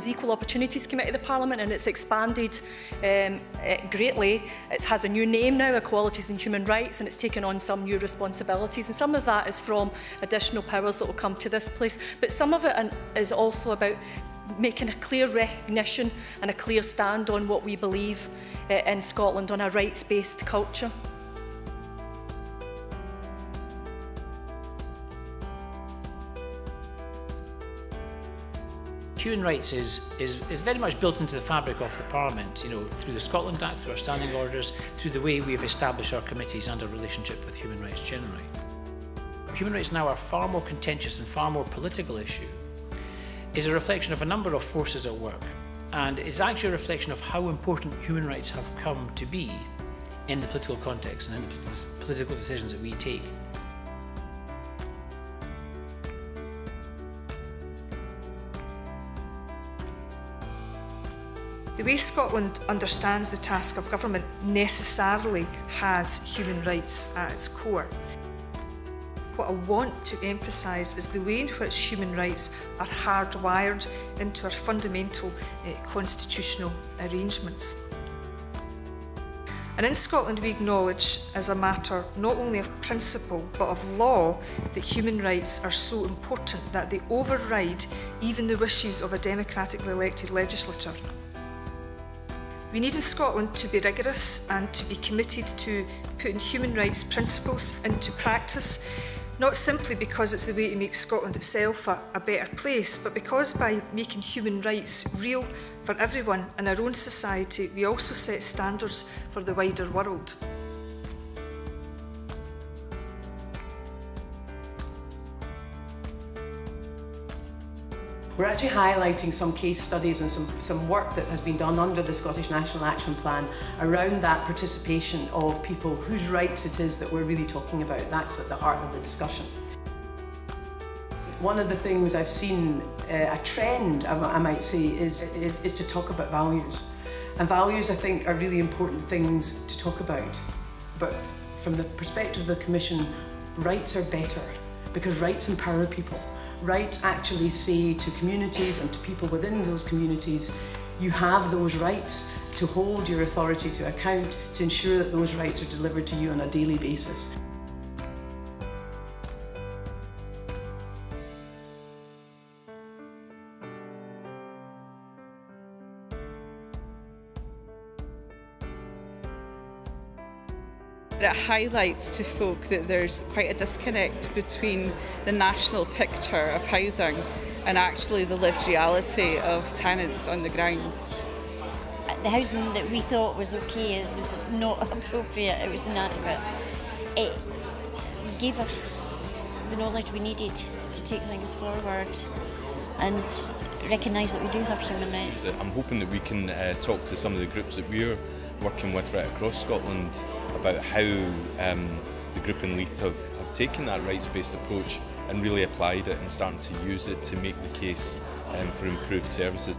was Equal Opportunities Committee of the Parliament, and it's expanded greatly. It has a new name now, Equalities and Human Rights, and it's taken on some new responsibilities, and some of that is from additional powers that will come to this place, but some of it is also about making a clear recognition and a clear stand on what we believe in Scotland on a rights-based culture. Human rights is very much built into the fabric of the Parliament, through the Scotland Act, through our standing orders, through the way we have established our committees and our relationship with human rights generally. Human rights now are far more contentious and far more political issue, is a reflection of a number of forces at work, and it's actually a reflection of how important human rights have come to be in the political context and in the political decisions that we take. The way Scotland understands the task of government necessarily has human rights at its core. What I want to emphasise is the way in which human rights are hardwired into our fundamental constitutional arrangements. And in Scotland we acknowledge, as a matter not only of principle but of law, that human rights are so important that they override even the wishes of a democratically elected legislature. We need in Scotland to be rigorous and to be committed to putting human rights principles into practice, not simply because it's the way to make Scotland itself a better place, but because by making human rights real for everyone in our own society, we also set standards for the wider world. We're actually highlighting some case studies and some work that has been done under the Scottish National Action Plan around that participation of people whose rights it is that we're really talking about. That's at the heart of the discussion. One of the things I've seen, a trend I might say, is to talk about values. And values, I think, are really important things to talk about. But from the perspective of the Commission, rights are better because rights empower people. Rights actually say to communities and to people within those communities, you have those rights to hold your authority to account, to ensure that those rights are delivered to you on a daily basis. It highlights to folk that there's quite a disconnect between the national picture of housing and actually the lived reality of tenants on the ground. The housing that we thought was okay was not appropriate, it was inadequate. It gave us the knowledge we needed to take things forward and recognise that we do have human rights. I'm hoping that we can talk to some of the groups that we're working with right across Scotland about how the group in Leith have taken that rights-based approach and really applied it and starting to use it to make the case for improved services.